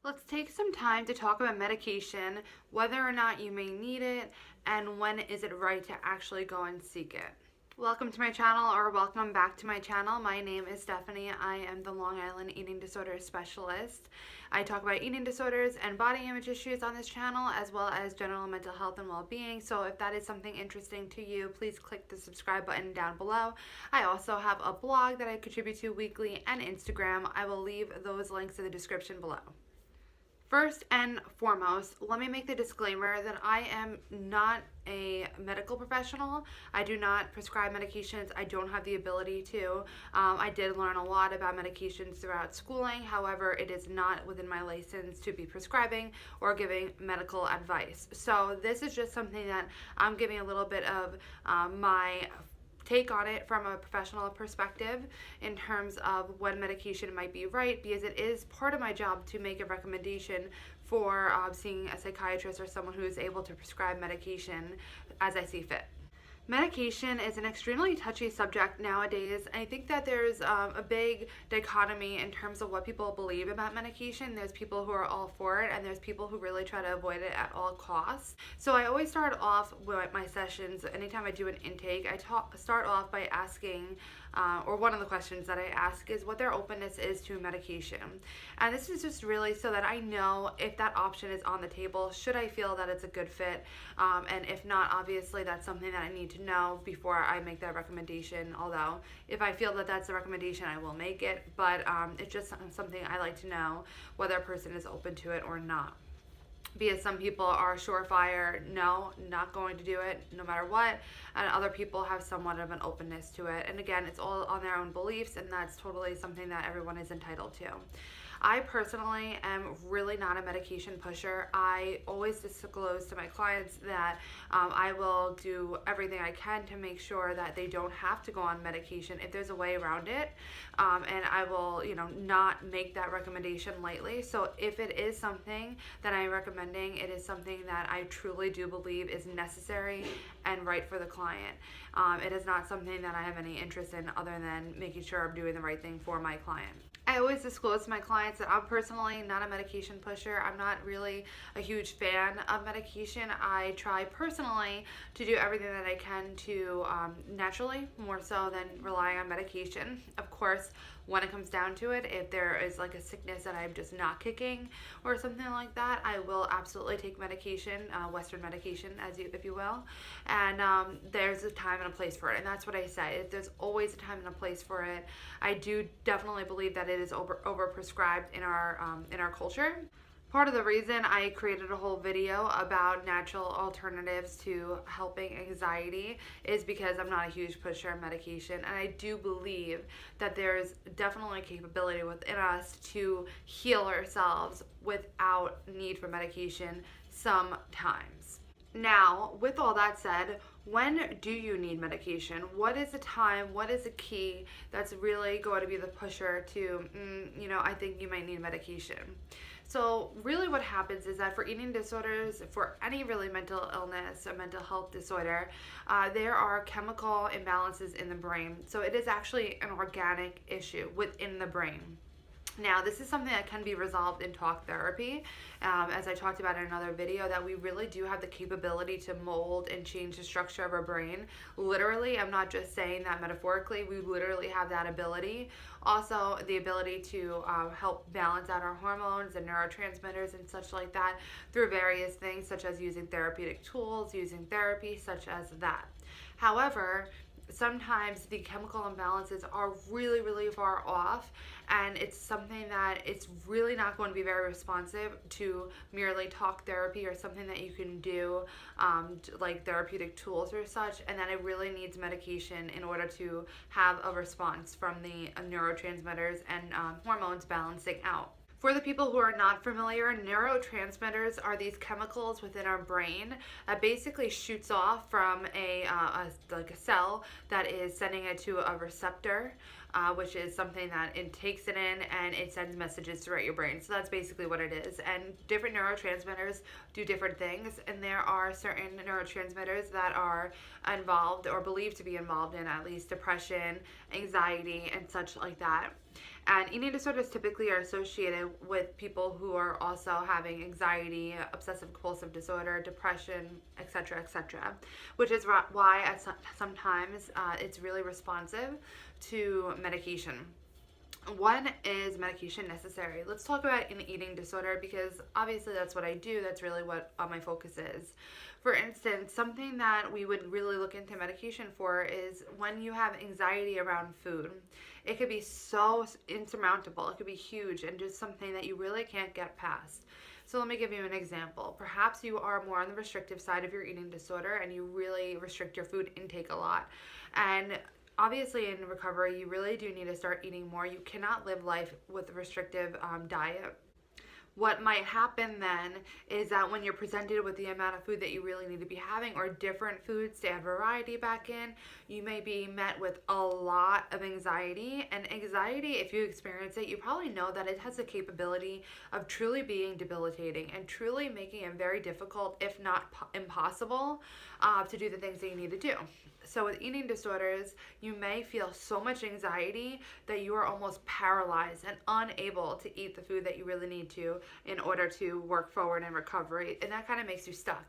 Let's take some time to talk about medication, whether or not you may need it, and when is it right to actually go and seek it. Welcome to my channel, or welcome back to my channel. My name is Stephanie. I am the Long Island eating disorders specialist. I talk about eating disorders and body image issues on this channel, as well as general mental health and well-being. So if that is something interesting to you, please click the subscribe button down below. I also have a blog that I contribute to weekly and Instagram. I will leave those links in the description below. First and foremost, let me make the disclaimer that I am not a medical professional. I do not prescribe medications. I don't have the ability to. I did learn a lot about medications throughout schooling. However, it is not within my license to be prescribing or giving medical advice. So this is just something that I'm giving a little bit of my take on it from a professional perspective in terms of when medication might be right, because it is part of my job to make a recommendation for seeing a psychiatrist or someone who is able to prescribe medication as I see fit. Medication is an extremely touchy subject nowadays. I think that there's a big dichotomy in terms of what people believe about medication. There's people who are all for it, and there's people who really try to avoid it at all costs. So I always start off with my sessions, anytime I do an intake, I start off by asking, or one of the questions that I ask is what their openness is to medication. And this is just really so that I know if that option is on the table, should I feel that it's a good fit, and if not, obviously that's something that I need to know before I make that recommendation. Although if I feel that that's a recommendation, I will make it, but it's just something I like to know whether a person is open to it or not. Because some people are surefire, no, not going to do it no matter what, and other people have somewhat of an openness to it. And again, it's all on their own beliefs, and that's totally something that everyone is entitled to. I personally am really not a medication pusher. I always disclose to my clients that I will do everything I can to make sure that they don't have to go on medication if there's a way around it, and I will, not make that recommendation lightly. So if it is something that I'm recommending, it is something that I truly do believe is necessary and right for the client. It is not something that I have any interest in other than making sure I'm doing the right thing for my client. I always disclose to my clients that I'm personally not a medication pusher. I'm not really a huge fan of medication. I try personally to do everything that I can to naturally, more so than relying on medication. Of course, when it comes down to it, if there is like a sickness that I'm just not kicking or something like that, I will absolutely take medication, Western medication, if you will. And there's a time and a place for it, and that's what I say. There's always a time and a place for it. I do definitely believe that it is overprescribed in our culture. Part of the reason I created a whole video about natural alternatives to helping anxiety is because I'm not a huge pusher of medication, and I do believe that there's definitely a capability within us to heal ourselves without need for medication sometimes. Now, with all that said, when do you need medication? What is the time? What is the key that's really going to be the pusher to, I think you might need medication? So really what happens is that for eating disorders, for any really mental illness or mental health disorder, there are chemical imbalances in the brain. So it is actually an organic issue within the brain. Now, this is something that can be resolved in talk therapy, as I talked about in another video, that we really do have the capability to mold and change the structure of our brain. Literally, I'm not just saying that metaphorically, we literally have that ability. Also, the ability to help balance out our hormones and neurotransmitters and such like that through various things, such as using therapeutic tools, using therapy, such as that. However, sometimes the chemical imbalances are really, really far off, and it's something that it's really not going to be very responsive to merely talk therapy or something that you can do like therapeutic tools or such, and that it really needs medication in order to have a response from the neurotransmitters and hormones balancing out. For the people who are not familiar, neurotransmitters are these chemicals within our brain that basically shoots off from a cell that is sending it to a receptor, which is something that it takes it in and it sends messages throughout your brain. So that's basically what it is. And different neurotransmitters do different things, and there are certain neurotransmitters that are involved or believed to be involved in at least depression, anxiety, and such like that. And eating disorders typically are associated with people who are also having anxiety, obsessive compulsive disorder, depression, etc., etc., which is why sometimes it's really responsive to medication. When is medication necessary? Let's talk about an eating disorder, because obviously that's what I do. That's really what my focus is. For instance, something that we would really look into medication for is when you have anxiety around food. It could be so insurmountable. It could be huge and just something that you really can't get past. So let me give you an example. Perhaps you are more on the restrictive side of your eating disorder and you really restrict your food intake a lot. And obviously in recovery, you really do need to start eating more. You cannot live life with a restrictive diet. What might happen then is that when you're presented with the amount of food that you really need to be having, or different foods to add variety back in, you may be met with a lot of anxiety. And anxiety, if you experience it, you probably know that it has the capability of truly being debilitating and truly making it very difficult, if not impossible, to do the things that you need to do. So with eating disorders, you may feel so much anxiety that you are almost paralyzed and unable to eat the food that you really need to in order to work forward in recovery, and that kind of makes you stuck.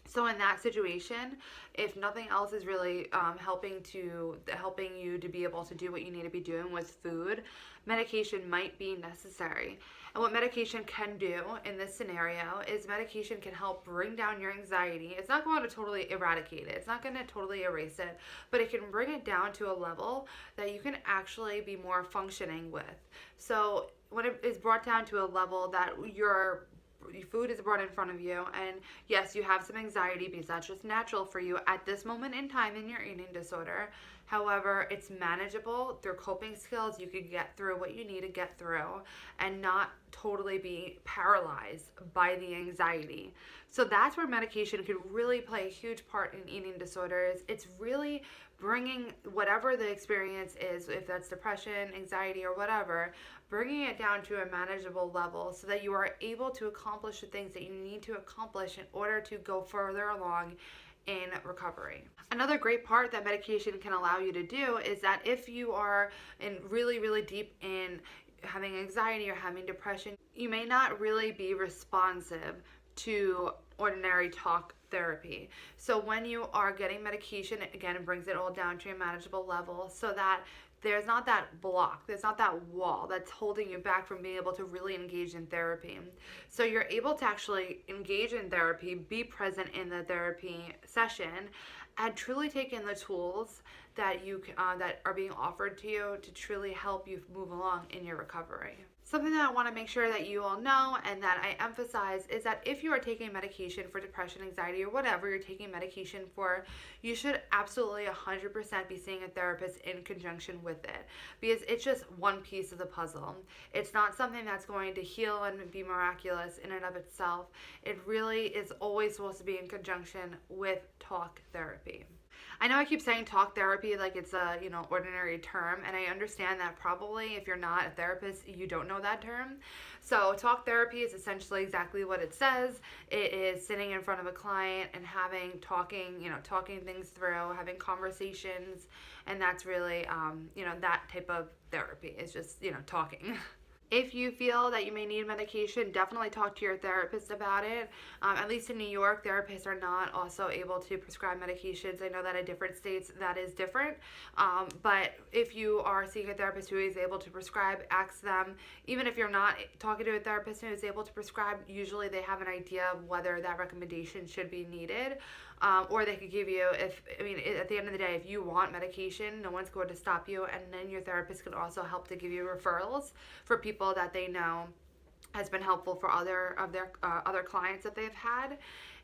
So in that situation, if nothing else is really helping you to be able to do what you need to be doing with food, medication might be necessary. And what medication can do in this scenario is medication can help bring down your anxiety. It's not going to totally eradicate it. It's not going to totally erase it, but it can bring it down to a level that you can actually be more functioning with. So when it is brought down to a level that your food is brought in front of you, and yes, you have some anxiety because that's just natural for you at this moment in time in your eating disorder. However, it's manageable through coping skills. You can get through what you need to get through and not totally be paralyzed by the anxiety. So that's where medication can really play a huge part in eating disorders. It's really bringing whatever the experience is, if that's depression, anxiety, or whatever, bringing it down to a manageable level so that you are able to accomplish the things that you need to accomplish in order to go further along in recovery. Another great part that medication can allow you to do is that if you are really deep in having anxiety or having depression, you may not really be responsive to ordinary talk therapy. So when you are getting medication, again, it brings it all down to a manageable level so that there's not that block, there's not that wall that's holding you back from being able to really engage in therapy. So you're able to actually engage in therapy, be present in the therapy session, and truly take in the tools that that are being offered to you to truly help you move along in your recovery. Something that I want to make sure that you all know and that I emphasize is that if you are taking medication for depression, anxiety, or whatever you're taking medication for, you should absolutely 100% be seeing a therapist in conjunction with it, because it's just one piece of the puzzle. It's not something that's going to heal and be miraculous in and of itself. It really is always supposed to be in conjunction with talk therapy. I know I keep saying talk therapy like it's a ordinary term, and I understand that probably if you're not a therapist, you don't know that term. So talk therapy is essentially exactly what it says. It is sitting in front of a client and talking things through, having conversations, and that's really that type of therapy is just talking. If you feel that you may need medication, definitely talk to your therapist about it. At least in New York, therapists are not also able to prescribe medications. I know that in different states that is different. But if you are seeing a therapist who is able to prescribe, ask them. Even if you're not talking to a therapist who is able to prescribe, usually they have an idea of whether that recommendation should be needed. Or they could give you, at the end of the day, if you want medication, no one's going to stop you. And then your therapist can also help to give you referrals for people that they know has been helpful for other clients that they've had.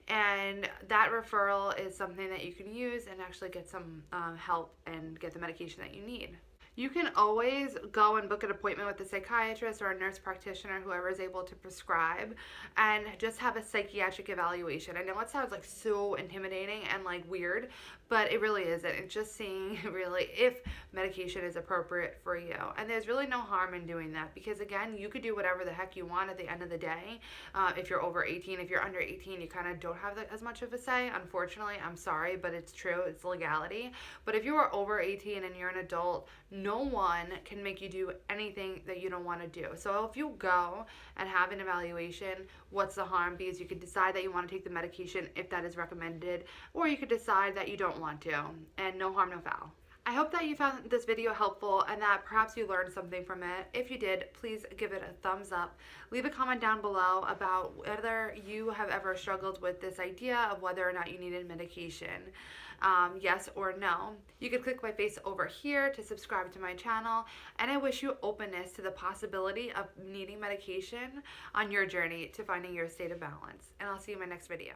And that referral is something that you can use and actually get some help and get the medication that you need. You can always go and book an appointment with a psychiatrist or a nurse practitioner, whoever is able to prescribe, and just have a psychiatric evaluation. I know it sounds like so intimidating and like weird, but it really isn't. It's just seeing really if medication is appropriate for you. And there's really no harm in doing that, because again, you could do whatever the heck you want at the end of the day. If you're over 18, if you're under 18, you kind of don't have as much of a say. Unfortunately, I'm sorry, but it's true. It's legality. But if you are over 18 and you're an adult, no one can make you do anything that you don't want to do. So if you go and have an evaluation, what's the harm? Because you could decide that you want to take the medication if that is recommended, or you could decide that you don't want to, and no harm, no foul. I hope that you found this video helpful and that perhaps you learned something from it. If you did, please give it a thumbs up. Leave a comment down below about whether you have ever struggled with this idea of whether or not you needed medication. Yes or no. You could click my face over here to subscribe to my channel, and I wish you openness to the possibility of needing medication on your journey to finding your state of balance. And I'll see you in my next video.